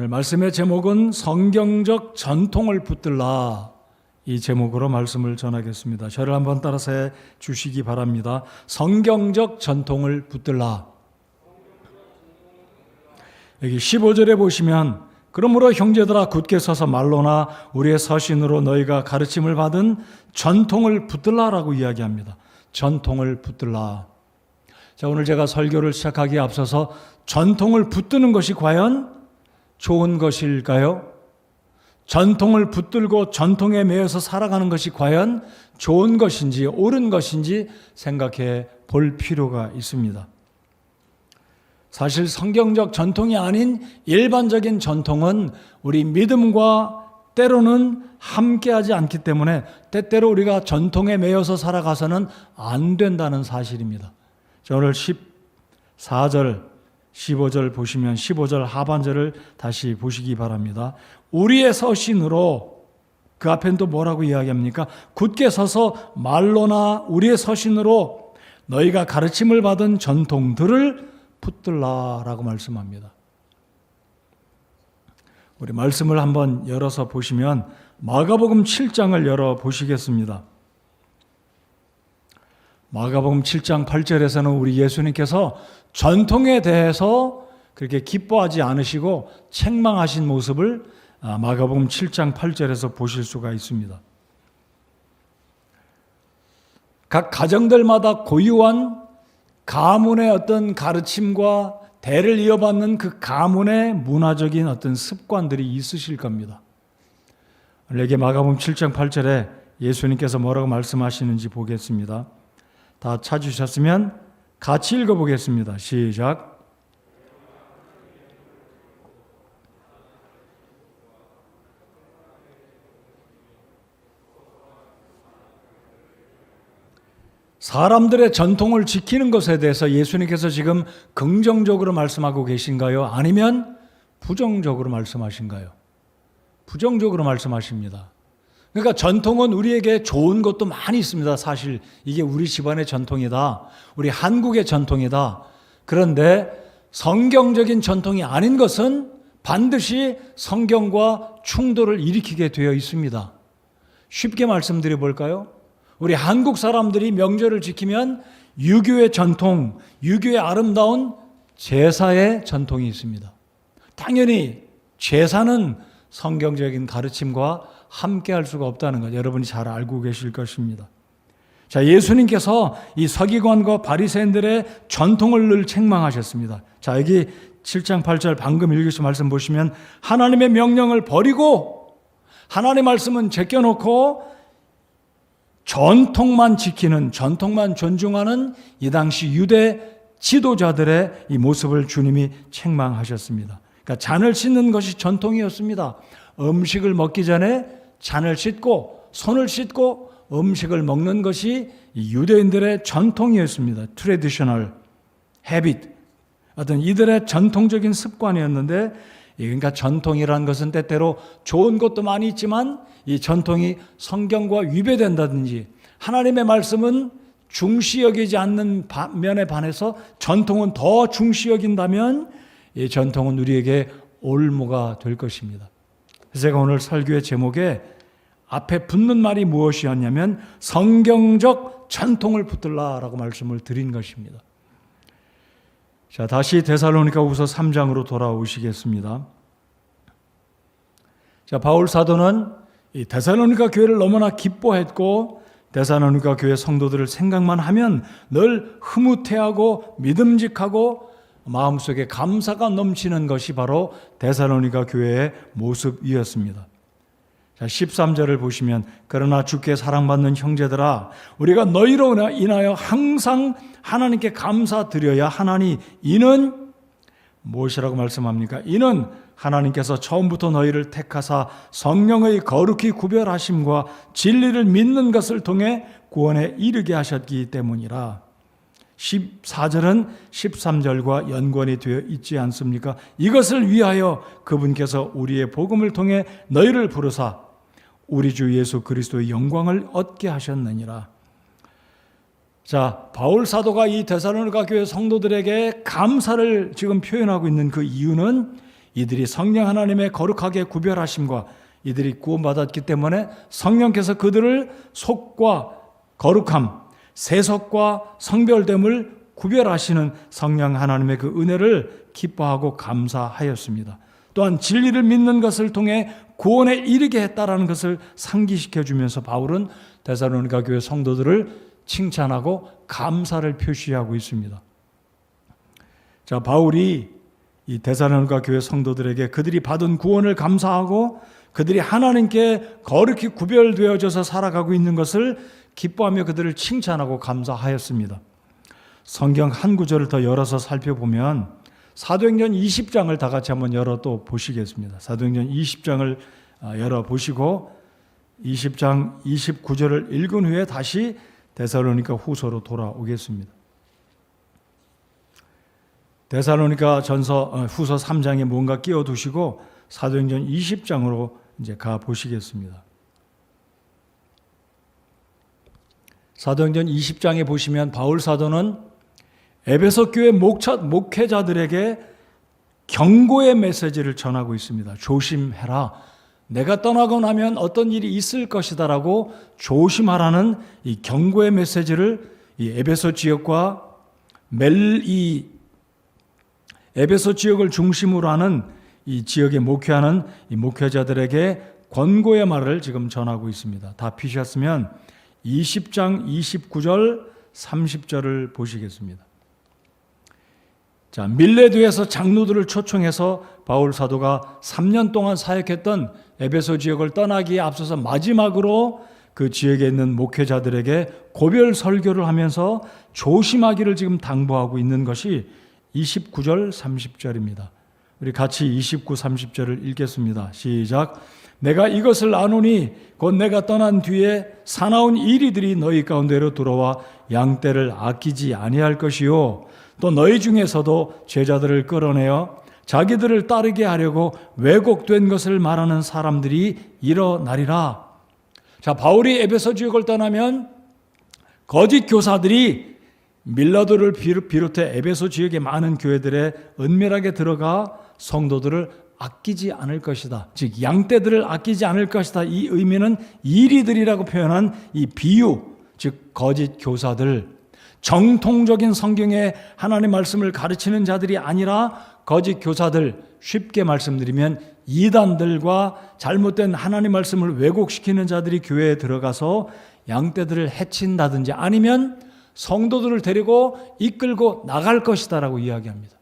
오늘 말씀의 제목은 성경적 전통을 붙들라, 이 제목으로 말씀을 전하겠습니다. 저를 한번 따라서 해 주시기 바랍니다. 성경적 전통을 붙들라. 여기 15절에 보시면 그러므로 형제들아 굳게 서서 말로나 우리의 서신으로 너희가 가르침을 받은 전통을 붙들라라고 이야기합니다. 전통을 붙들라. 자, 오늘 제가 설교를 시작하기에 앞서서 전통을 붙드는 것이 과연 좋은 것일까요? 전통을 붙들고 전통에 매여서 살아가는 것이 과연 좋은 것인지 옳은 것인지 생각해 볼 필요가 있습니다. 사실 성경적 전통이 아닌 일반적인 전통은 우리 믿음과 때로는 함께하지 않기 때문에 때때로 우리가 전통에 매여서 살아가서는 안 된다는 사실입니다. 자, 오늘 14절 15절 보시면 15절 하반절을 다시 보시기 바랍니다. 우리의 서신으로, 그 앞엔 또 뭐라고 이야기합니까? 굳게 서서 말로나 우리의 서신으로 너희가 가르침을 받은 전통들을 붙들라라고 말씀합니다. 우리 말씀을 한번 열어서 보시면 마가복음 7장을 열어 보시겠습니다. 마가복음 7장 8절에서는 우리 예수님께서 전통에 대해서 그렇게 기뻐하지 않으시고 책망하신 모습을 마가복음 7장 8절에서 보실 수가 있습니다. 각 가정들마다 고유한 가문의 어떤 가르침과 대를 이어받는 그 가문의 문화적인 어떤 습관들이 있으실 겁니다. 여기 마가복음 7장 8절에 예수님께서 뭐라고 말씀하시는지 보겠습니다. 다 찾으셨으면 같이 읽어보겠습니다. 시작. 사람들의 전통을 지키는 것에 대해서 예수님께서 지금 긍정적으로 말씀하고 계신가요? 아니면 부정적으로 말씀하신가요? 부정적으로 말씀하십니다. 그러니까 전통은 우리에게 좋은 것도 많이 있습니다. 사실 이게 우리 집안의 전통이다, 우리 한국의 전통이다. 그런데 성경적인 전통이 아닌 것은 반드시 성경과 충돌을 일으키게 되어 있습니다. 쉽게 말씀드려 볼까요? 우리 한국 사람들이 명절을 지키면 유교의 전통, 유교의 아름다운 제사의 전통이 있습니다. 당연히 제사는 성경적인 가르침과 함께 할 수가 없다는 것 여러분이 잘 알고 계실 것입니다. 자, 예수님께서 이 서기관과 바리새인들의 전통을 늘 책망하셨습니다. 자, 여기 7장 8절 방금 읽으신 말씀 보시면 하나님의 명령을 버리고 하나님의 말씀은 제껴놓고 전통만 지키는, 전통만 존중하는 이 당시 유대 지도자들의 이 모습을 주님이 책망하셨습니다. 그러니까 잔을 씻는 것이 전통이었습니다. 음식을 먹기 전에 잔을 씻고 손을 씻고 음식을 먹는 것이 유대인들의 전통이었습니다. 트래디셔널 해빗, 어떤 이들의 전통적인 습관이었는데, 그러니까 전통이라는 것은 때때로 좋은 것도 많이 있지만 이 전통이 성경과 위배된다든지 하나님의 말씀은 중시 여기지 않는 면에 반해서 전통은 더 중시 여긴다면 이 전통은 우리에게 올무가 될 것입니다. 그래서 제가 오늘 설교의 제목에 앞에 붙는 말이 무엇이었냐면 성경적 전통을 붙들라라고 말씀을 드린 것입니다. 자, 다시 데살로니가후서 3장으로 돌아오시겠습니다. 자, 바울 사도는 이 데살로니가 교회를 너무나 기뻐했고 데살로니가 교회 성도들을 생각만 하면 늘 흐뭇해하고 믿음직하고 마음속에 감사가 넘치는 것이 바로 데살로니가 교회의 모습이었습니다. 자, 13절을 보시면 그러나 주께 사랑받는 형제들아 우리가 너희로 인하여 항상 하나님께 감사드려야 하나니 이는 무엇이라고 말씀합니까? 이는 하나님께서 처음부터 너희를 택하사 성령의 거룩히 구별하심과 진리를 믿는 것을 통해 구원에 이르게 하셨기 때문이라. 14절은 13절과 연관이 되어 있지 않습니까? 이것을 위하여 그분께서 우리의 복음을 통해 너희를 부르사 우리 주 예수 그리스도의 영광을 얻게 하셨느니라. 자, 바울 사도가 이 데살로니가 교회 성도들에게 감사를 지금 표현하고 있는 그 이유는 이들이 성령 하나님의 거룩하게 구별하심과 이들이 구원받았기 때문에 성령께서 그들을 속과 거룩함, 세속과 성별됨을 구별하시는 성령 하나님의 그 은혜를 기뻐하고 감사하였습니다. 또한 진리를 믿는 것을 통해 구원에 이르게 했다라는 것을 상기시켜 주면서 바울은 데살로니가 교회 성도들을 칭찬하고 감사를 표시하고 있습니다. 자, 바울이 이 데살로니가 교회 성도들에게 그들이 받은 구원을 감사하고 그들이 하나님께 거룩히 구별되어져서 살아가고 있는 것을 기뻐하며 그들을 칭찬하고 감사하였습니다. 성경 한 구절을 더 열어서 살펴보면 사도행전 20장을 다 같이 한번 열어 또 보시겠습니다. 사도행전 20장을 열어 보시고 20장 29절을 읽은 후에 다시 데살로니가 후서로 돌아오겠습니다. 데살로니가 전서 후서 3장에 뭔가 끼워두시고 사도행전 20장으로 이제 가 보시겠습니다. 사도행전 20장에 보시면 바울 사도는 에베소 교회 목회자들에게 경고의 메시지를 전하고 있습니다. 조심해라. 내가 떠나고 나면 어떤 일이 있을 것이다라고 조심하라는 이 경고의 메시지를 이 에베소 지역과 이 에베소 지역을 중심으로 하는 이 지역에 목회하는 이 목회자들에게 권고의 말을 지금 전하고 있습니다. 다 피셨으면 20장 29절 30절을 보시겠습니다. 자, 밀레도에서 장로들을 초청해서 바울 사도가 3년 동안 사역했던 에베소 지역을 떠나기에 앞서서 마지막으로 그 지역에 있는 목회자들에게 고별 설교를 하면서 조심하기를 지금 당부하고 있는 것이 29절 30절입니다. 우리 같이 29, 30절을 읽겠습니다. 시작. 내가 이것을 아노니 곧 내가 떠난 뒤에 사나운 이리들이 너희 가운데로 들어와 양떼를 아끼지 아니할 것이요 또 너희 중에서도 제자들을 끌어내어 자기들을 따르게 하려고 왜곡된 것을 말하는 사람들이 일어나리라. 자, 바울이 에베소 지역을 떠나면 거짓 교사들이 밀라도를 비롯해 에베소 지역의 많은 교회들에 은밀하게 들어가 성도들을 아끼지 않을 것이다. 즉 양떼들을 아끼지 않을 것이다. 이 의미는 이리들이라고 표현한 이 비유, 즉 거짓 교사들, 정통적인 성경의 하나님의 말씀을 가르치는 자들이 아니라 거짓 교사들, 쉽게 말씀드리면 이단들과 잘못된 하나님 말씀을 왜곡시키는 자들이 교회에 들어가서 양떼들을 해친다든지 아니면 성도들을 데리고 이끌고 나갈 것이다라고 이야기합니다.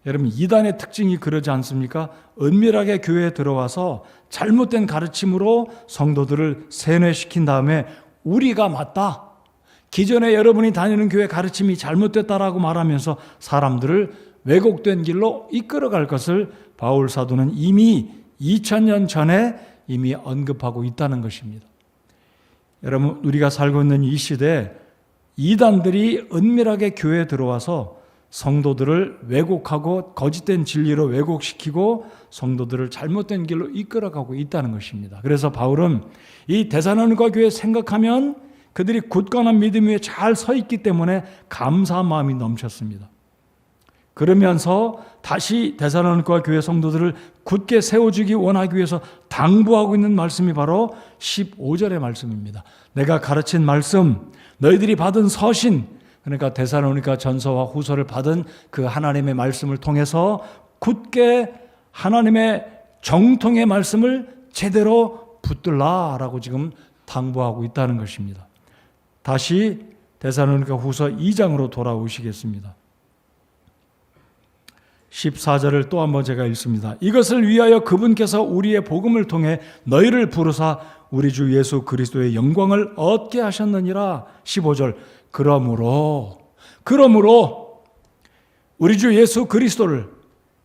여러분, 이단의 특징이 그러지 않습니까? 은밀하게 교회에 들어와서 잘못된 가르침으로 성도들을 세뇌시킨 다음에 우리가 맞다, 기존에 여러분이 다니는 교회 가르침이 잘못됐다라고 말하면서 사람들을 왜곡된 길로 이끌어갈 것을 바울 사도는 이미 2000년 전에 이미 언급하고 있다는 것입니다. 여러분, 우리가 살고 있는 이 시대에 이단들이 은밀하게 교회에 들어와서 성도들을 왜곡하고 거짓된 진리로 왜곡시키고 성도들을 잘못된 길로 이끌어가고 있다는 것입니다. 그래서 바울은 이 데살로니가 교회 생각하면 그들이 굳건한 믿음 위에 잘 서 있기 때문에 감사한 마음이 넘쳤습니다. 그러면서 다시 데살로니가 교회 성도들을 굳게 세워주기 원하기 위해서 당부하고 있는 말씀이 바로 15절의 말씀입니다. 내가 가르친 말씀, 너희들이 받은 서신, 그러니까 데살로니가 전서와 후서를 받은 그 하나님의 말씀을 통해서 굳게 하나님의 정통의 말씀을 제대로 붙들라라고 지금 당부하고 있다는 것입니다. 다시 데살로니가 후서 2장으로 돌아오시겠습니다. 14절을 또 한번 제가 읽습니다. 이것을 위하여 그분께서 우리의 복음을 통해 너희를 부르사 우리 주 예수 그리스도의 영광을 얻게 하셨느니라. 15절. 그러므로 우리 주 예수 그리스도를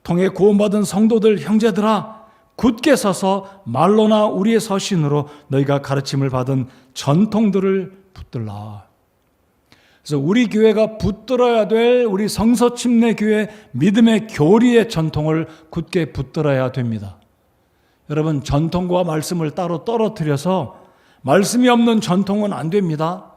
통해 구원받은 성도들 형제들아, 굳게 서서 말로나 우리의 서신으로 너희가 가르침을 받은 전통들을 붙들라. 그래서 우리 교회가 붙들어야 될 우리 성서침례 교회 믿음의 교리의 전통을 굳게 붙들어야 됩니다. 여러분, 전통과 말씀을 따로 떨어뜨려서 말씀이 없는 전통은 안 됩니다.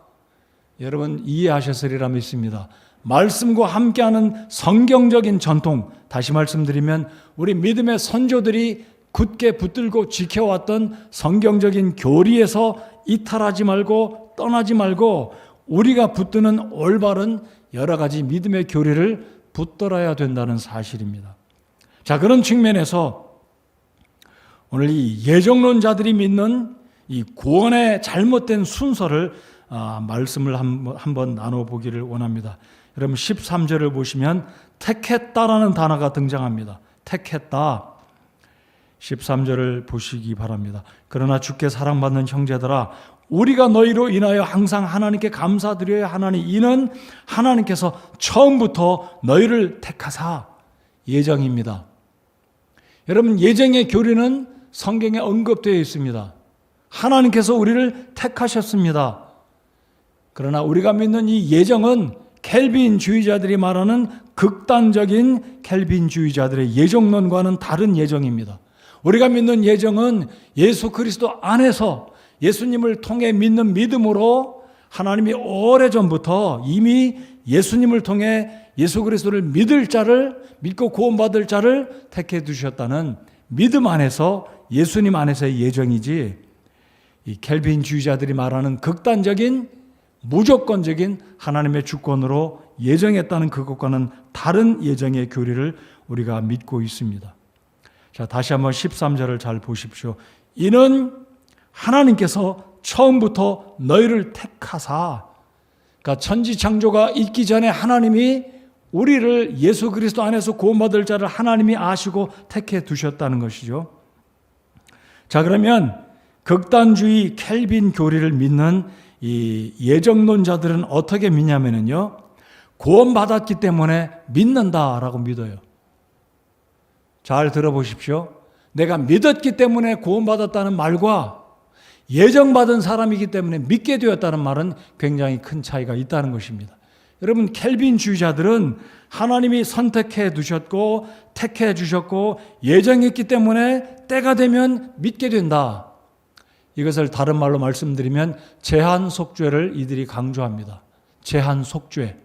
여러분 이해하셨으리라 믿습니다. 말씀과 함께하는 성경적인 전통, 다시 말씀드리면 우리 믿음의 선조들이 굳게 붙들고 지켜왔던 성경적인 교리에서 이탈하지 말고 떠나지 말고 우리가 붙드는 올바른 여러 가지 믿음의 교리를 붙들어야 된다는 사실입니다. 자, 그런 측면에서 오늘 이 예정론자들이 믿는 이 구원의 잘못된 순서를 말씀을 한번 나눠보기를 원합니다. 여러분 13절을 보시면 택했다라는 단어가 등장합니다. 택했다. 13절을 보시기 바랍니다. 그러나 주께 사랑받는 형제들아, 우리가 너희로 인하여 항상 하나님께 감사드려야 하나니 이는 하나님께서 처음부터 너희를 택하사. 예정입니다. 여러분, 예정의 교리는 성경에 언급되어 있습니다. 하나님께서 우리를 택하셨습니다. 그러나 우리가 믿는 이 예정은 켈빈주의자들이 말하는 극단적인 켈빈주의자들의 예정론과는 다른 예정입니다. 우리가 믿는 예정은 예수 그리스도 안에서 예수님을 통해 믿는 믿음으로 하나님이 오래전부터 이미 예수님을 통해 예수 그리스도를 믿을 자를, 믿고 구원받을 자를 택해 두셨다는 믿음 안에서, 예수님 안에서의 예정이지, 이 켈빈주의자들이 말하는 극단적인 무조건적인 하나님의 주권으로 예정했다는 그것과는 다른 예정의 교리를 우리가 믿고 있습니다. 자, 다시 한번 13절을 잘 보십시오. 이는 하나님께서 처음부터 너희를 택하사, 그러니까 천지창조가 있기 전에 하나님이 우리를 예수 그리스도 안에서 구원받을 자를 하나님이 아시고 택해 두셨다는 것이죠. 자, 그러면 극단주의 켈빈 교리를 믿는 이 예정론자들은 어떻게 믿냐면요, 구원받았기 때문에 믿는다라고 믿어요. 잘 들어보십시오. 내가 믿었기 때문에 구원받았다는 말과 예정받은 사람이기 때문에 믿게 되었다는 말은 굉장히 큰 차이가 있다는 것입니다. 여러분, 켈빈주의자들은 하나님이 선택해 두셨고 택해 주셨고 예정했기 때문에 때가 되면 믿게 된다. 이것을 다른 말로 말씀드리면 제한속죄를 이들이 강조합니다. 제한속죄.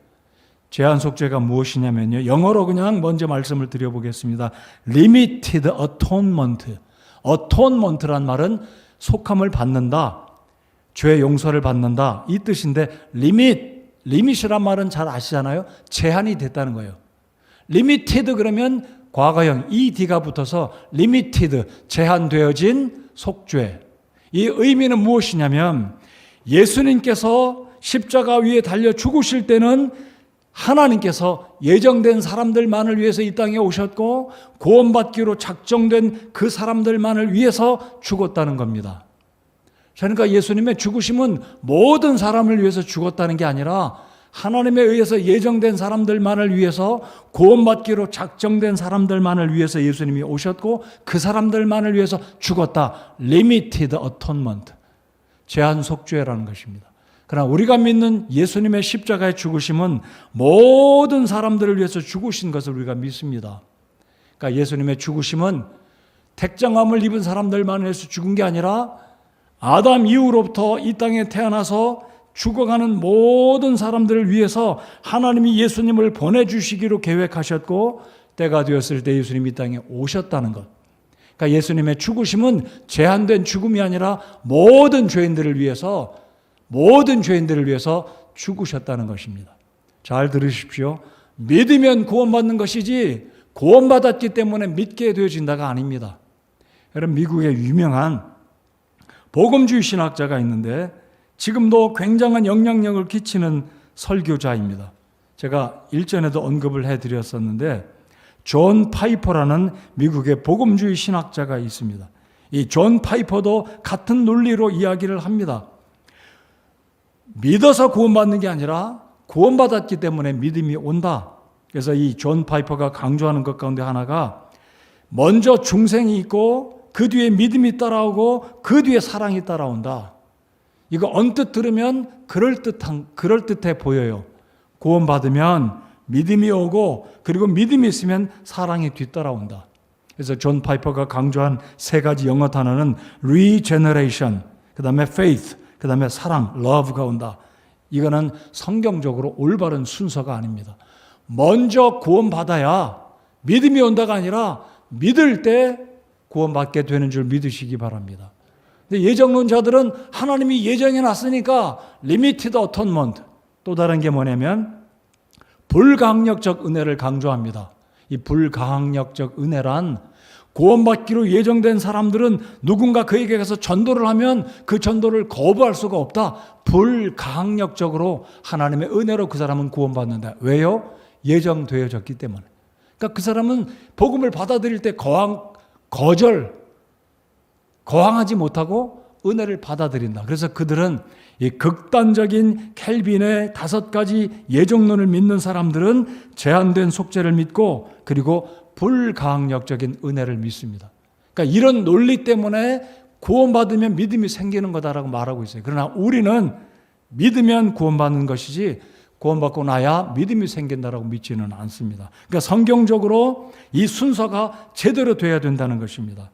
제한속죄가 무엇이냐면요, 영어로 그냥 먼저 말씀을 드려보겠습니다. Limited Atonement. Atonement란 말은 속함을 받는다, 죄 용서를 받는다, 이 뜻인데, limit이란 말은 잘 아시잖아요. 제한이 됐다는 거예요. Limited 그러면 과거형 ed가 붙어서 limited, 제한되어진 속죄. 이 의미는 무엇이냐면, 예수님께서 십자가 위에 달려 죽으실 때는 하나님께서 예정된 사람들만을 위해서 이 땅에 오셨고 구원받기로 작정된 그 사람들만을 위해서 죽었다는 겁니다. 그러니까 예수님의 죽으심은 모든 사람을 위해서 죽었다는 게 아니라 하나님에 의해서 예정된 사람들만을 위해서, 구원받기로 작정된 사람들만을 위해서 예수님이 오셨고 그 사람들만을 위해서 죽었다. Limited Atonement. 제한 속죄라는 것입니다. 그러나 우리가 믿는 예수님의 십자가의 죽으심은 모든 사람들을 위해서 죽으신 것을 우리가 믿습니다. 그러니까 예수님의 죽으심은 택정함을 입은 사람들만 위해서 죽은 게 아니라 아담 이후로부터 이 땅에 태어나서 죽어가는 모든 사람들을 위해서 하나님이 예수님을 보내주시기로 계획하셨고 때가 되었을 때 예수님이 이 땅에 오셨다는 것. 그러니까 예수님의 죽으심은 제한된 죽음이 아니라 모든 죄인들을 위해서 죽으셨다는 것입니다. 잘 들으십시오. 믿으면 구원받는 것이지 구원받았기 때문에 믿게 되어진다가 아닙니다. 여러분, 미국의 유명한 복음주의 신학자가 있는데 지금도 굉장한 영향력을 끼치는 설교자입니다. 제가 일전에도 언급을 해드렸었는데 존 파이퍼라는 미국의 복음주의 신학자가 있습니다. 이 존 파이퍼도 같은 논리로 이야기를 합니다. 믿어서 구원받는 게 아니라 구원받았기 때문에 믿음이 온다. 그래서 이 존 파이퍼가 강조하는 것 가운데 하나가 먼저 중생이 있고 그 뒤에 믿음이 따라오고 그 뒤에 사랑이 따라온다. 이거 언뜻 들으면 그럴듯해 보여요. 구원받으면 믿음이 오고 그리고 믿음이 있으면 사랑이 뒤따라온다. 그래서 존 파이퍼가 강조한 세 가지 영어 단어는 regeneration, 그 다음에 faith, 그 다음에 사랑, love가 온다. 이거는 성경적으로 올바른 순서가 아닙니다. 먼저 구원받아야 믿음이 온다가 아니라 믿을 때 구원받게 되는 줄 믿으시기 바랍니다. 근데 예정론자들은 하나님이 예정해 놨으니까 리미티드 어톤먼트, 또 다른 게 뭐냐면 불가항력적 은혜를 강조합니다. 이 불가항력적 은혜란 구원받기로 예정된 사람들은 누군가 그에게 가서 전도를 하면 그 전도를 거부할 수가 없다. 불가항력적으로 하나님의 은혜로 그 사람은 구원받는다. 왜요? 예정되어졌기 때문에. 그러니까 그 사람은 복음을 받아들일 때 거항하지 못하고 은혜를 받아들인다. 그래서 그들은 이 극단적인 켈빈의 5가지 예정론을 믿는 사람들은 제한된 속죄를 믿고 그리고 불가항력적인 은혜를 믿습니다. 그러니까 이런 논리 때문에 구원받으면 믿음이 생기는 거다라고 말하고 있어요. 그러나 우리는 믿으면 구원받는 것이지 구원받고 나야 믿음이 생긴다라고 믿지는 않습니다. 그러니까 성경적으로 이 순서가 제대로 돼야 된다는 것입니다.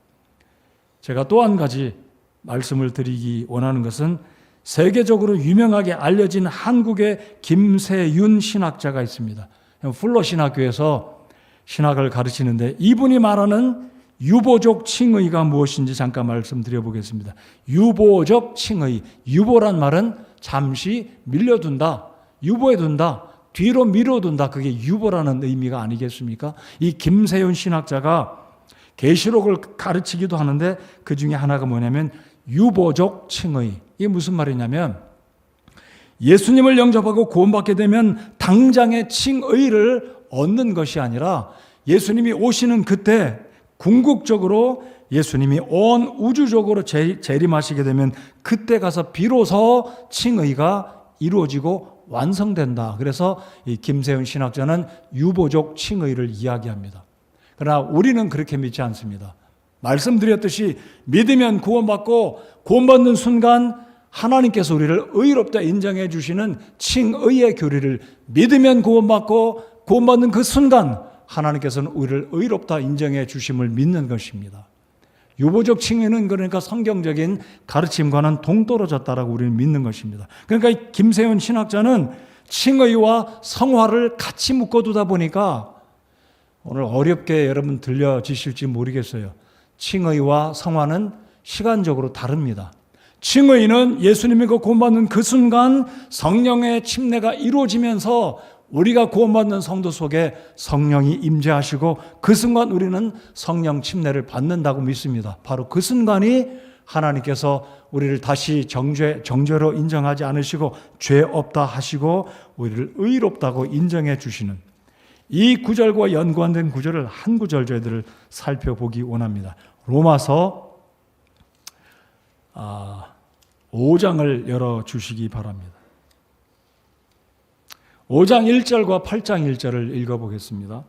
제가 또 한 가지 말씀을 드리기 원하는 것은 세계적으로 유명하게 알려진 한국의 김세윤 신학자가 있습니다. 풀러 신학교에서 신학을 가르치는데 이분이 말하는 유보적 칭의가 무엇인지 잠깐 말씀드려 보겠습니다. 유보적 칭의, 유보란 말은 잠시 밀려둔다, 유보해둔다, 뒤로 밀어둔다. 그게 유보라는 의미가 아니겠습니까? 이 김세윤 신학자가 계시록을 가르치기도 하는데 그 중에 하나가 뭐냐면 유보적 칭의. 이게 무슨 말이냐면 예수님을 영접하고 구원받게 되면 당장의 칭의를 얻는 것이 아니라 예수님이 오시는 그때 궁극적으로 예수님이 온 우주적으로 재림하시게 되면 그때 가서 비로소 칭의가 이루어지고 완성된다. 그래서 이 김세윤 신학자는 유보적 칭의를 이야기합니다. 그러나 우리는 그렇게 믿지 않습니다. 말씀드렸듯이 믿으면 구원받고 구원받는 순간 하나님께서 우리를 의롭다 인정해 주시는 칭의의 교리를 믿으면 구원받고 구원받는 그 순간 하나님께서는 우리를 의롭다 인정해 주심을 믿는 것입니다. 유보적 칭의는 그러니까 성경적인 가르침과는 동떨어졌다라고 우리는 믿는 것입니다. 그러니까 이 김세윤 신학자는 칭의와 성화를 같이 묶어두다 보니까 오늘 어렵게 여러분 들려지실지 모르겠어요. 칭의와 성화는 시간적으로 다릅니다. 칭의는 예수님이 구원받는 그 순간 성령의 침례가 이루어지면서 우리가 구원받는 성도 속에 성령이 임재하시고 그 순간 우리는 성령 침례를 받는다고 믿습니다. 바로 그 순간이 하나님께서 우리를 다시 정죄로 인정하지 않으시고 죄 없다 하시고 우리를 의롭다고 인정해 주시는 이 구절과 연관된 구절을 한 구절 저희들을 살펴보기 원합니다. 로마서 5장을 열어주시기 바랍니다. 5장 1절과 8장 1절을 읽어보겠습니다.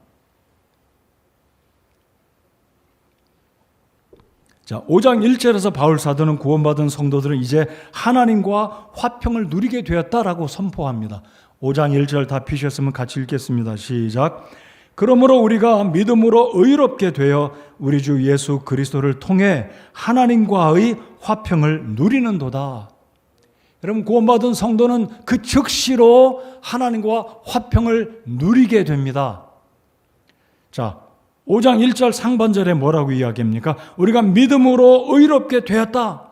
자, 5장 1절에서 바울 사도는 구원받은 성도들은 이제 하나님과 화평을 누리게 되었다라고 선포합니다. 5장 1절 다 피셨으면 같이 읽겠습니다. 시작. 그러므로 우리가 믿음으로 의롭게 되어 우리 주 예수 그리스도를 통해 하나님과의 화평을 누리는도다. 여러분, 구원받은 성도는 그 즉시로 하나님과 화평을 누리게 됩니다. 자, 5장 1절 상반절에 뭐라고 이야기합니까? 우리가 믿음으로 의롭게 되었다.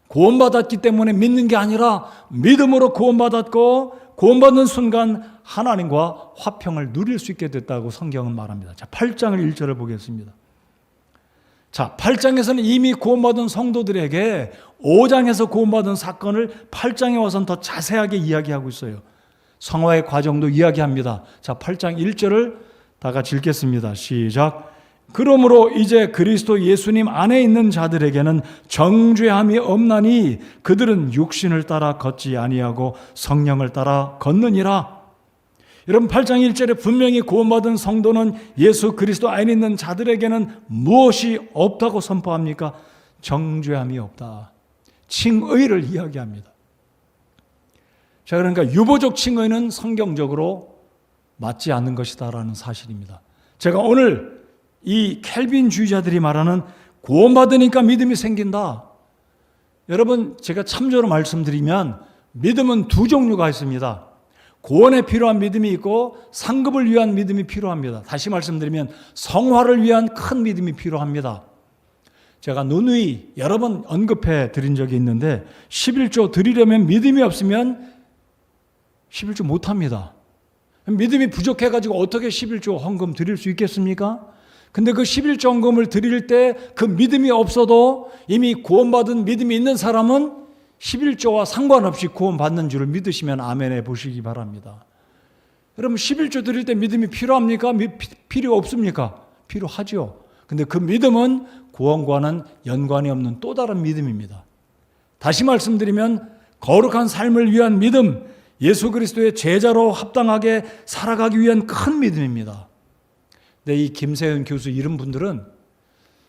구원받았기 때문에 믿는 게 아니라 믿음으로 구원받았고 구원받는 순간 하나님과 화평을 누릴 수 있게 됐다고 성경은 말합니다. 자, 8장을 1절을 보겠습니다. 자, 8장에서는 이미 구원받은 성도들에게 5장에서 구원받은 사건을 8장에 와서는 더 자세하게 이야기하고 있어요. 성화의 과정도 이야기합니다. 자, 8장 1절을 다 같이 읽겠습니다. 시작. 그러므로 이제 그리스도 예수님 안에 있는 자들에게는 정죄함이 없나니 그들은 육신을 따라 걷지 아니하고 성령을 따라 걷느니라. 여러분, 8장 1절에 분명히 구원받은 성도는 예수 그리스도 안에 있는 자들에게는 무엇이 없다고 선포합니까? 정죄함이 없다. 칭의를 이야기합니다. 자, 그러니까 유보적 칭의는 성경적으로 맞지 않는 것이다라는 사실입니다. 제가 오늘 이 켈빈주의자들이 말하는 구원받으니까 믿음이 생긴다. 여러분, 제가 참조로 말씀드리면 믿음은 두 종류가 있습니다. 구원에 필요한 믿음이 있고 상급을 위한 믿음이 필요합니다. 다시 말씀드리면 성화를 위한 큰 믿음이 필요합니다. 제가 누누이 여러 번 언급해 드린 적이 있는데 11조 드리려면 믿음이 없으면 11조 못합니다. 믿음이 부족해가지고 어떻게 11조 헌금 드릴 수 있겠습니까? 근데 그 11조 헌금을 드릴 때 그 믿음이 없어도 이미 구원받은 믿음이 있는 사람은 11조와 상관없이 구원받는 줄을 믿으시면 아멘해 보시기 바랍니다. 여러분 11조 드릴 때 믿음이 필요합니까? 필요 없습니까? 필요하죠. 근데 그 믿음은 구원과는 연관이 없는 또 다른 믿음입니다. 다시 말씀드리면 거룩한 삶을 위한 믿음, 예수 그리스도의 제자로 합당하게 살아가기 위한 큰 믿음입니다. 근데 이 김세현 교수 이런 분들은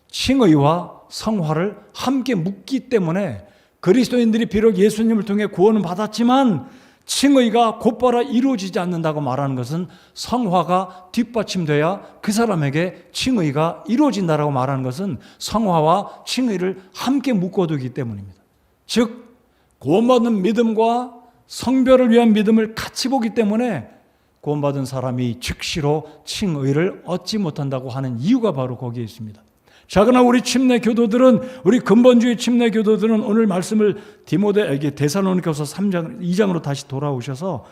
칭의와 성화를 함께 묶기 때문에 그리스도인들이 비록 예수님을 통해 구원을 받았지만 칭의가 곧바로 이루어지지 않는다고 말하는 것은 성화가 뒷받침돼야 그 사람에게 칭의가 이루어진다라고 말하는 것은 성화와 칭의를 함께 묶어두기 때문입니다. 즉 구원받는 믿음과 성별을 위한 믿음을 같이 보기 때문에 구원받은 사람이 즉시로 칭의를 얻지 못한다고 하는 이유가 바로 거기에 있습니다. 자, 그러나 우리 침례 교도들은, 우리 근본주의 침례 교도들은 오늘 말씀을 디모데에게 데살로니가서 2장으로 다시 돌아오셔서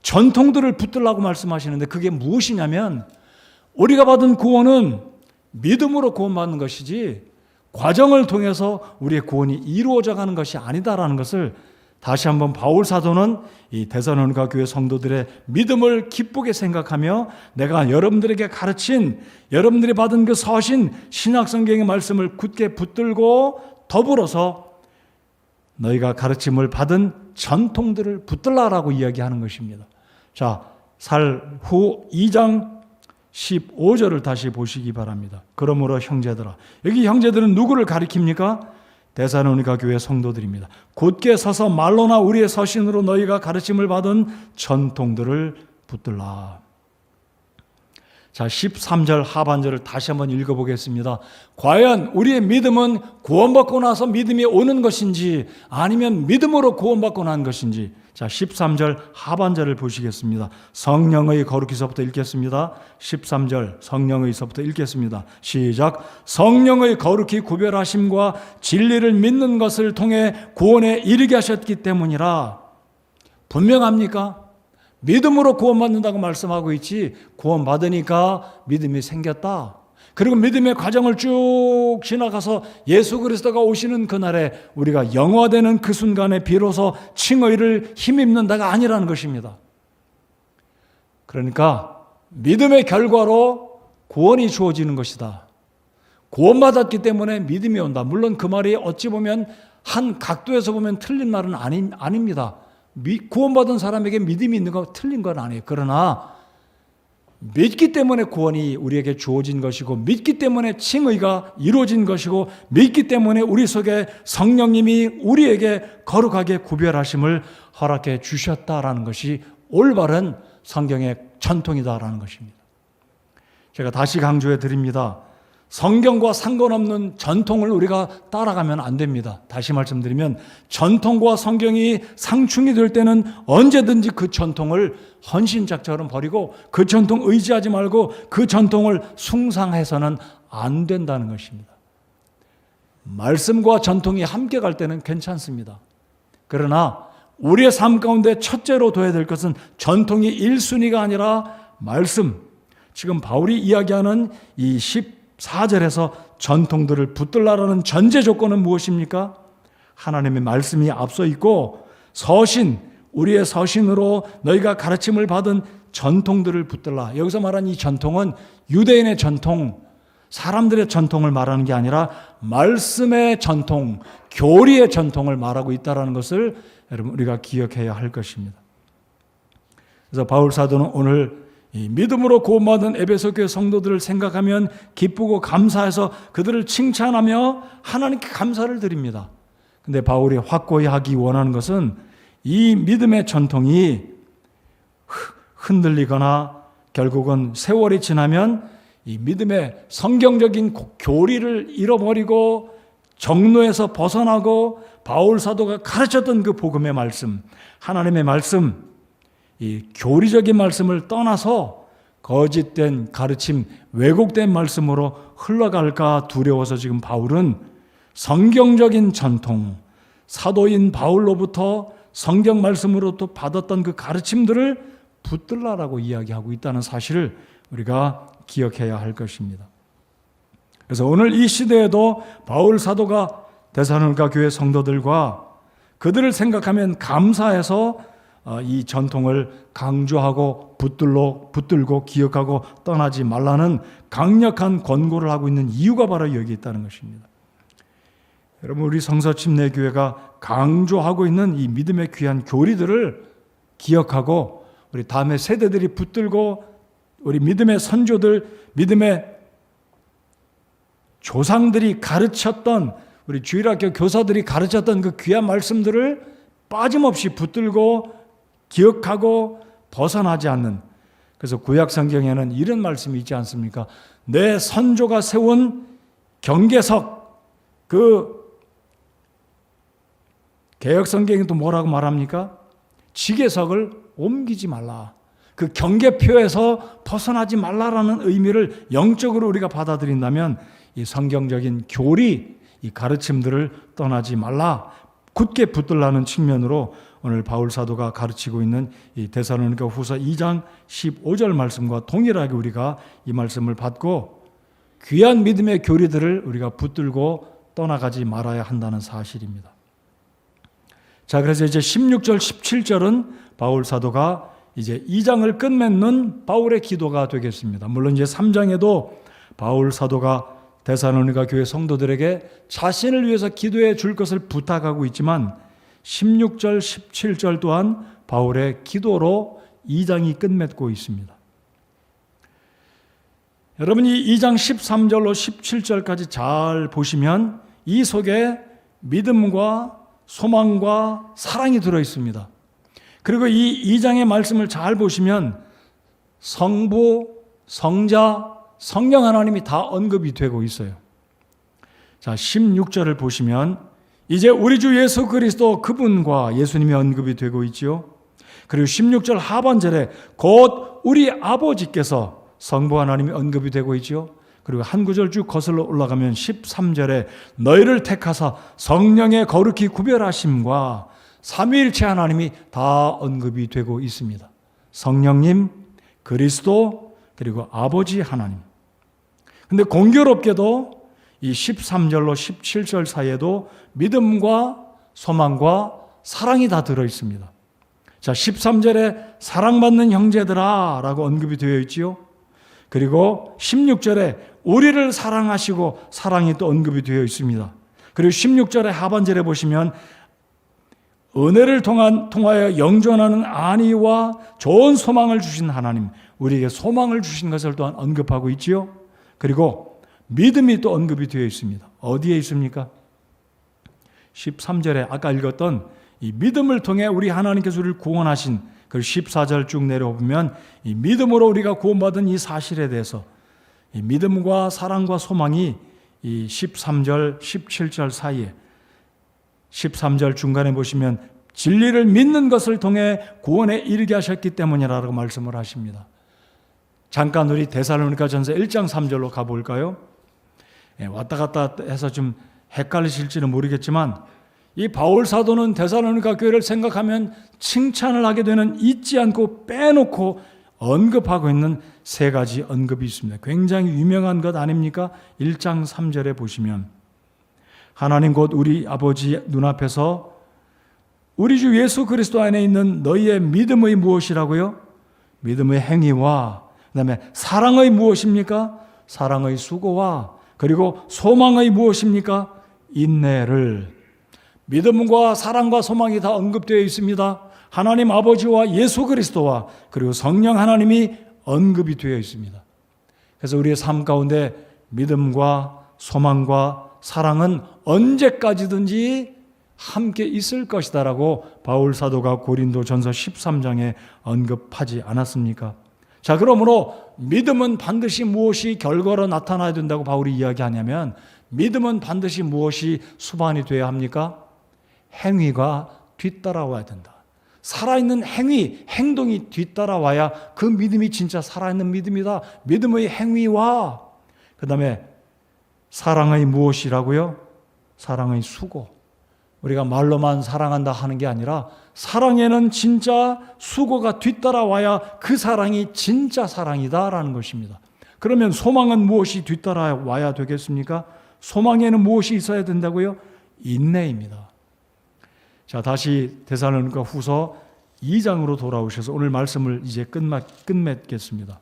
전통들을 붙들라고 말씀하시는데 그게 무엇이냐면 우리가 받은 구원은 믿음으로 구원받는 것이지 과정을 통해서 우리의 구원이 이루어져 가는 것이 아니다라는 것을 다시 한번 바울 사도는 이 데살로니가 교회 성도들의 믿음을 기쁘게 생각하며 내가 여러분들에게 가르친, 여러분들이 받은 그 서신 신약성경의 말씀을 굳게 붙들고 더불어서 너희가 가르침을 받은 전통들을 붙들라라고 이야기하는 것입니다. 자, 살후 2장 15절을 다시 보시기 바랍니다. 그러므로 형제들아, 여기 형제들은 누구를 가리킵니까? 데살로니가 교회 성도들입니다. 곧게 서서 말로나 우리의 서신으로 너희가 가르침을 받은 전통들을 붙들라. 자, 13절 하반절을 다시 한번 읽어보겠습니다. 과연 우리의 믿음은 구원받고 나서 믿음이 오는 것인지 아니면 믿음으로 구원받고 난 것인지. 자, 13절 하반절을 보시겠습니다. 성령의 거룩히서부터 읽겠습니다. 13절 성령의서부터 읽겠습니다. 시작. 성령의 거룩히 구별하심과 진리를 믿는 것을 통해 구원에 이르게 하셨기 때문이라. 분명합니까? 믿음으로 구원받는다고 말씀하고 있지 구원받으니까 믿음이 생겼다. 그리고 믿음의 과정을 쭉 지나가서 예수 그리스도가 오시는 그날에 우리가 영화되는 그 순간에 비로소 칭의를 힘입는다가 아니라는 것입니다. 그러니까 믿음의 결과로 구원이 주어지는 것이다. 구원받았기 때문에 믿음이 온다. 물론 그 말이 어찌 보면 한 각도에서 보면 틀린 말은 아닙니다. 구원받은 사람에게 믿음이 있는 거 틀린 건 아니에요. 그러나 믿기 때문에 구원이 우리에게 주어진 것이고 믿기 때문에 칭의가 이루어진 것이고 믿기 때문에 우리 속에 성령님이 우리에게 거룩하게 구별하심을 허락해 주셨다라는 것이 올바른 성경의 전통이다라는 것입니다. 제가 다시 강조해 드립니다. 성경과 상관없는 전통을 우리가 따라가면 안 됩니다. 다시 말씀드리면 전통과 성경이 상충이 될 때는 언제든지 그 전통을 헌신짝처럼 버리고 그 전통 의지하지 말고 그 전통을 숭상해서는 안 된다는 것입니다. 말씀과 전통이 함께 갈 때는 괜찮습니다. 그러나 우리의 삶 가운데 첫째로 둬야 될 것은 전통이 1순위가 아니라 말씀. 지금 바울이 이야기하는 이 14절에서 전통들을 붙들라라는 전제 조건은 무엇입니까? 하나님의 말씀이 앞서 있고 서신, 우리의 서신으로 너희가 가르침을 받은 전통들을 붙들라. 여기서 말하는 이 전통은 유대인의 전통, 사람들의 전통을 말하는 게 아니라 말씀의 전통, 교리의 전통을 말하고 있다는 것을 여러분 우리가 기억해야 할 것입니다. 그래서 바울 사도는 오늘 이 믿음으로 구원받은 에베소 교회 성도들을 생각하면 기쁘고 감사해서 그들을 칭찬하며 하나님께 감사를 드립니다. 근데 바울이 확고히 하기 원하는 것은 이 믿음의 전통이 흔들리거나 결국은 세월이 지나면 이 믿음의 성경적인 교리를 잃어버리고 정로에서 벗어나고 바울 사도가 가르쳤던 그 복음의 말씀, 하나님의 말씀, 이 교리적인 말씀을 떠나서 거짓된 가르침, 왜곡된 말씀으로 흘러갈까 두려워서 지금 바울은 성경적인 전통, 사도인 바울로부터 성경 말씀으로 또 받았던 그 가르침들을 붙들라라고 이야기하고 있다는 사실을 우리가 기억해야 할 것입니다. 그래서 오늘 이 시대에도 바울 사도가 데살로니가 교회 성도들과 그들을 생각하면 감사해서 이 전통을 강조하고 붙들고 기억하고 떠나지 말라는 강력한 권고를 하고 있는 이유가 바로 여기 있다는 것입니다. 여러분, 우리 성서침례교회가 강조하고 있는 이 믿음의 귀한 교리들을 기억하고 우리 다음의 세대들이 붙들고 우리 믿음의 선조들, 믿음의 조상들이 가르쳤던, 우리 주일학교 교사들이 가르쳤던 그 귀한 말씀들을 빠짐없이 붙들고 기억하고 벗어나지 않는, 그래서 구약 성경에는 이런 말씀이 있지 않습니까? 내 선조가 세운 경계석, 그 개역 성경이 또 뭐라고 말합니까? 지계석을 옮기지 말라. 그 경계표에서 벗어나지 말라라는 의미를 영적으로 우리가 받아들인다면 이 성경적인 교리, 이 가르침들을 떠나지 말라, 굳게 붙들라는 측면으로 오늘 바울 사도가 가르치고 있는 이 데살로니가 후서 2장 15절 말씀과 동일하게 우리가 이 말씀을 받고 귀한 믿음의 교리들을 우리가 붙들고 떠나가지 말아야 한다는 사실입니다. 자, 그래서 이제 16절, 17절은 바울 사도가 이제 2장을 끝맺는 바울의 기도가 되겠습니다. 물론 이제 3장에도 바울 사도가 데살로니가 교회 성도들에게 자신을 위해서 기도해 줄 것을 부탁하고 있지만 16절, 17절 또한 바울의 기도로 2장이 끝맺고 있습니다. 여러분이 2장 13절로 17절까지 잘 보시면 이 속에 믿음과 소망과 사랑이 들어 있습니다. 그리고 이 2장의 말씀을 잘 보시면 성부, 성자, 성령 하나님이 다 언급이 되고 있어요. 자, 16절을 보시면 이제 우리 주 예수 그리스도 그분과 예수님이 언급이 되고 있지요. 그리고 16절 하반절에 곧 우리 아버지께서 성부 하나님이 언급이 되고 있지요. 그리고 한 구절 쭉 거슬러 올라가면 13절에 너희를 택하사 성령의 거룩히 구별하심과 삼위일체 하나님이 다 언급이 되고 있습니다. 성령님, 그리스도, 그리고 아버지 하나님. 근데 공교롭게도 이 13절로 17절 사이에도 믿음과 소망과 사랑이 다 들어 있습니다. 자, 13절에 사랑받는 형제들아 라고 언급이 되어 있지요. 그리고 16절에 우리를 사랑하시고 사랑이 또 언급이 되어 있습니다. 그리고 16절의 하반절에 보시면 은혜를 통하여 영존하는 안위와 좋은 소망을 주신 하나님, 우리에게 소망을 주신 것을 또한 언급하고 있지요. 그리고 믿음이 또 언급이 되어 있습니다. 어디에 있습니까? 13절에 아까 읽었던 이 믿음을 통해 우리 하나님께서 우리를 구원하신, 그리고 14절 쭉 내려보면 이 믿음으로 우리가 구원받은 이 사실에 대해서 이 믿음과 사랑과 소망이 이 13절, 17절 사이에 13절 중간에 보시면 진리를 믿는 것을 통해 구원에 이르게 하셨기 때문이라고 말씀을 하십니다. 잠깐 우리 데살로니가 전서 1장 3절로 가볼까요? 왔다 갔다 해서 좀 헷갈리실지는 모르겠지만 이 바울 사도는 데살로니가 교회를 생각하면 칭찬을 하게 되는 잊지 않고 빼놓고 언급하고 있는 세 가지 언급이 있습니다. 굉장히 유명한 것 아닙니까? 1장 3절에 보시면 하나님 곧 우리 아버지 눈앞에서 우리 주 예수 그리스도 안에 있는 너희의 믿음의 무엇이라고요? 믿음의 행위와 그 다음에 사랑의 무엇입니까? 사랑의 수고와 그리고 소망의 무엇입니까? 인내를. 믿음과 사랑과 소망이 다 언급되어 있습니다. 하나님 아버지와 예수 그리스도와 그리고 성령 하나님이 언급이 되어 있습니다. 그래서 우리의 삶 가운데 믿음과 소망과 사랑은 언제까지든지 함께 있을 것이다라고 바울 사도가 고린도 전서 13장에 언급하지 않았습니까? 자, 그러므로 믿음은 반드시 무엇이 결과로 나타나야 된다고 바울이 이야기하냐면, 믿음은 반드시 무엇이 수반이 되어야 합니까? 행위가 뒤따라와야 된다. 살아있는 행위, 행동이 뒤따라와야 그 믿음이 진짜 살아있는 믿음이다. 믿음의 행위와 그 다음에 사랑의 무엇이라고요? 사랑의 수고. 우리가 말로만 사랑한다 하는 게 아니라 사랑에는 진짜 수고가 뒤따라와야 그 사랑이 진짜 사랑이다라는 것입니다. 그러면 소망은 무엇이 뒤따라와야 되겠습니까? 소망에는 무엇이 있어야 된다고요? 인내입니다. 자, 다시 데살로니가 후서 2장으로 돌아오셔서 오늘 말씀을 이제 끝맺겠습니다.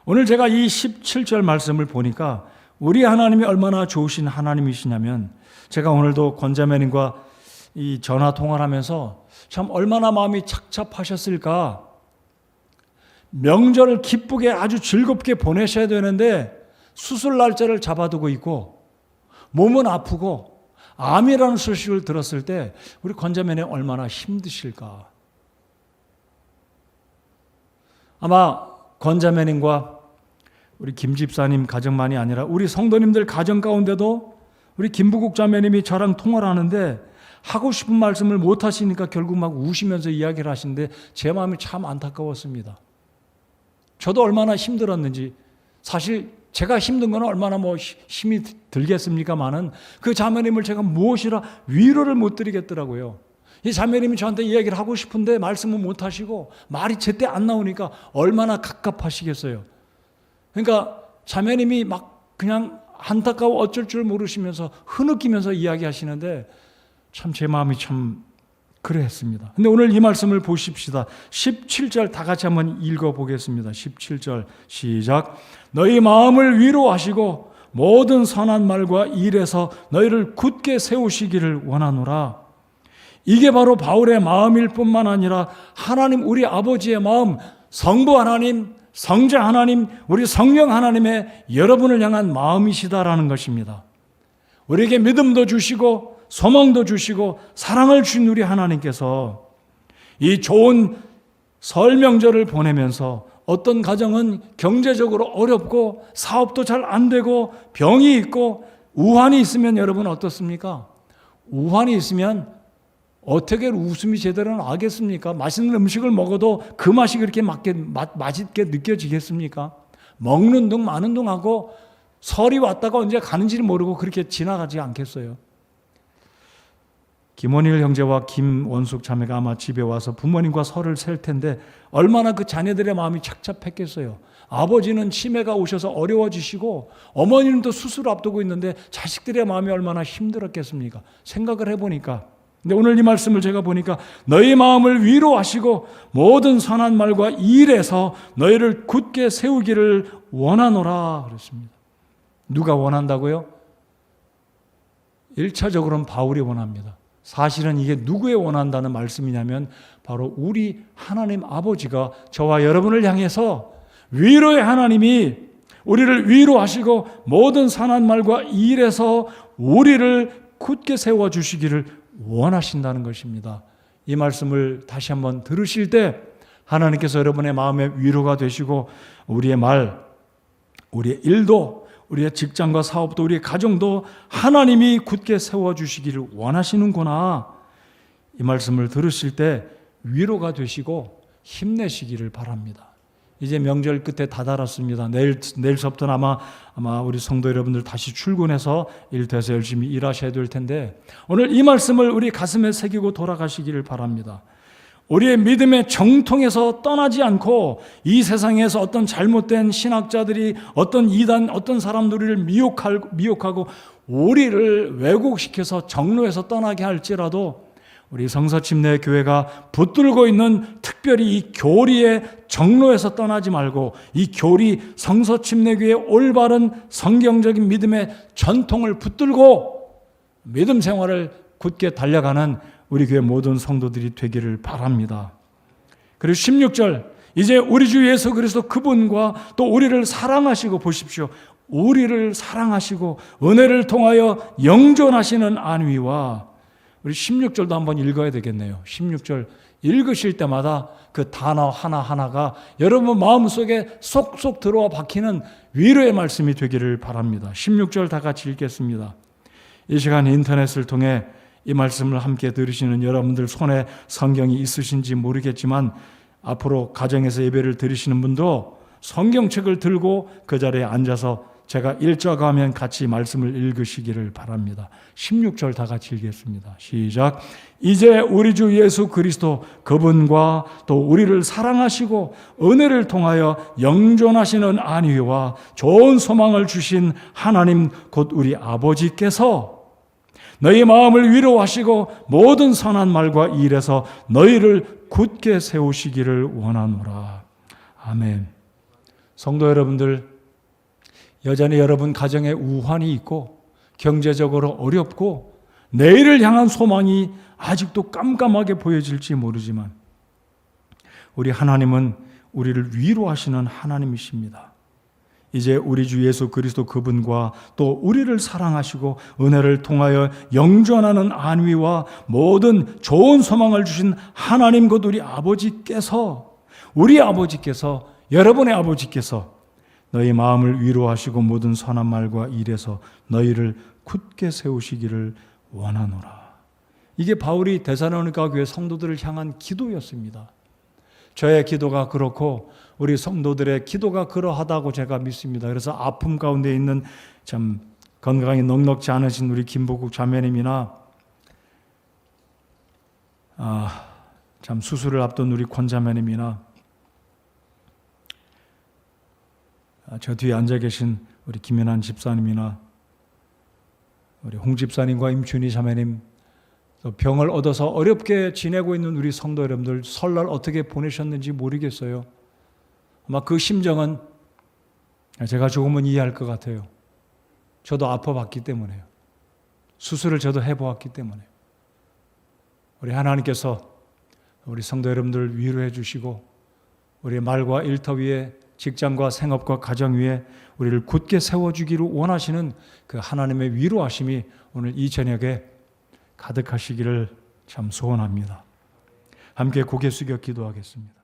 오늘 제가 이 17절 말씀을 보니까 우리 하나님이 얼마나 좋으신 하나님이시냐면, 제가 오늘도 권자매님과 이 전화 통화를 하면서 참 얼마나 마음이 착잡하셨을까. 명절을 기쁘게 아주 즐겁게 보내셔야 되는데 수술 날짜를 잡아두고 있고 몸은 아프고 암이라는 소식을 들었을 때 우리 권자매님 얼마나 힘드실까. 아마 권자매님과 우리 김 집사님 가정만이 아니라 우리 성도님들 가정 가운데도 우리 김부국 자매님이 저랑 통화를 하는데 하고 싶은 말씀을 못 하시니까 결국 막 우시면서 이야기를 하시는데 제 마음이 참 안타까웠습니다. 저도 얼마나 힘들었는지, 사실 제가 힘든 건 얼마나 힘이 들겠습니까마는 그 자매님을 제가 무엇이라 위로를 못 드리겠더라고요. 이 자매님이 저한테 이야기를 하고 싶은데 말씀은 못 하시고 말이 제때 안 나오니까 얼마나 갑갑하시겠어요. 그러니까 자매님이 막 그냥 안타까워 어쩔 줄 모르시면서 흐느끼면서 이야기하시는데 참 제 마음이 참 그랬습니다. 근데 오늘 이 말씀을 보십시다. 17절 다 같이 한번 읽어보겠습니다. 17절 시작. 너희 마음을 위로하시고 모든 선한 말과 일에서 너희를 굳게 세우시기를 원하노라. 이게 바로 바울의 마음일 뿐만 아니라 하나님 우리 아버지의 마음, 성부 하나님, 성자 하나님, 우리 성령 하나님의 여러분을 향한 마음이시다라는 것입니다. 우리에게 믿음도 주시고 소망도 주시고 사랑을 주신 우리 하나님께서 이 좋은 설 명절을 보내면서 어떤 가정은 경제적으로 어렵고 사업도 잘 안 되고 병이 있고 우환이 있으면 여러분 어떻습니까? 우환이 있으면 어떻게 웃음이 제대로 나겠습니까? 맛있는 음식을 먹어도 그 맛이 그렇게 맛있게 느껴지겠습니까? 먹는 둥 마는 둥 하고 설이 왔다가 언제 가는지를 모르고 그렇게 지나가지 않겠어요? 김원일 형제와 김원숙 자매가 아마 집에 와서 부모님과 설을 셀 텐데 얼마나 그 자녀들의 마음이 착잡했겠어요. 아버지는 치매가 오셔서 어려워지시고 어머니는 또 수술 앞두고 있는데 자식들의 마음이 얼마나 힘들었겠습니까? 생각을 해보니까. 근데 오늘 이 말씀을 제가 보니까 너희 마음을 위로하시고 모든 선한 말과 일에서 너희를 굳게 세우기를 원하노라 그랬습니다. 누가 원한다고요? 1차적으로는 바울이 원합니다. 사실은 이게 누구의 원한다는 말씀이냐면 바로 우리 하나님 아버지가 저와 여러분을 향해서 위로의 하나님이 우리를 위로하시고 모든 선한 말과 일에서 우리를 굳게 세워주시기를 원하신다는 것입니다. 이 말씀을 다시 한번 들으실 때 하나님께서 여러분의 마음에 위로가 되시고 우리의 말, 우리의 일도, 우리의 직장과 사업도, 우리의 가정도 하나님이 굳게 세워주시기를 원하시는구나. 이 말씀을 들으실 때 위로가 되시고 힘내시기를 바랍니다. 이제 명절 끝에 다다랐습니다. 내일서부터는 아마 우리 성도 여러분들 다시 출근해서 일터에서 열심히 일하셔야 될 텐데 오늘 이 말씀을 우리 가슴에 새기고 돌아가시기를 바랍니다. 우리의 믿음의 정통에서 떠나지 않고 이 세상에서 어떤 잘못된 신학자들이 어떤 이단, 어떤 사람들을 미혹하고 우리를 왜곡시켜서 정로에서 떠나게 할지라도 우리 성서침례 교회가 붙들고 있는 특별히 이 교리의 정로에서 떠나지 말고 이 교리 성서침례 교회의 올바른 성경적인 믿음의 전통을 붙들고 믿음 생활을 굳게 달려가는 우리 교회 모든 성도들이 되기를 바랍니다. 그리고 16절 이제 우리 주 예수 그리스도 그분과 또 우리를 사랑하시고 보십시오. 우리를 사랑하시고 은혜를 통하여 영존하시는 안위와 우리 16절도 한번 읽어야 되겠네요. 16절 읽으실 때마다 그 단어 하나하나가 여러분 마음속에 쏙쏙 들어와 박히는 위로의 말씀이 되기를 바랍니다. 16절 다 같이 읽겠습니다. 이 시간 인터넷을 통해 이 말씀을 함께 들으시는 여러분들 손에 성경이 있으신지 모르겠지만 앞으로 가정에서 예배를 드리시는 분도 성경책을 들고 그 자리에 앉아서 제가 읽어가면 같이 말씀을 읽으시기를 바랍니다. 16절 다 같이 읽겠습니다. 시작. 이제 우리 주 예수 그리스도 그분과 또 우리를 사랑하시고 은혜를 통하여 영존하시는 안위와 좋은 소망을 주신 하나님 곧 우리 아버지께서 너희 마음을 위로하시고 모든 선한 말과 일에서 너희를 굳게 세우시기를 원하노라. 아멘. 성도 여러분들, 여전히 여러분 가정에 우환이 있고 경제적으로 어렵고 내일을 향한 소망이 아직도 깜깜하게 보여질지 모르지만 우리 하나님은 우리를 위로하시는 하나님이십니다. 이제 우리 주 예수 그리스도 그분과 또 우리를 사랑하시고 은혜를 통하여 영존하는 안위와 모든 좋은 소망을 주신 하나님 곧 우리 아버지께서, 우리 아버지께서, 여러분의 아버지께서 너희 마음을 위로하시고 모든 선한 말과 일에서 너희를 굳게 세우시기를 원하노라. 이게 바울이 데살로니가 교회 성도들을 향한 기도였습니다. 저의 기도가 그렇고 우리 성도들의 기도가 그러하다고 제가 믿습니다. 그래서 아픔 가운데 있는 참 건강이 넉넉지 않으신 우리 김보국 자매님이나 참 수술을 앞둔 우리 권 자매님이나 저 뒤에 앉아 계신 우리 김연한 집사님이나 우리 홍 집사님과 임춘희 자매님, 또 병을 얻어서 어렵게 지내고 있는 우리 성도 여러분들 설날 어떻게 보내셨는지 모르겠어요. 아마 그 심정은 제가 조금은 이해할 것 같아요. 저도 아파봤기 때문에요. 수술을 저도 해보았기 때문에. 우리 하나님께서 우리 성도 여러분들 위로해 주시고 우리의 말과 일터 위에 직장과 생업과 가정 위에 우리를 굳게 세워주기를 원하시는 그 하나님의 위로하심이 오늘 이 저녁에 가득하시기를 참 소원합니다. 함께 고개 숙여 기도하겠습니다.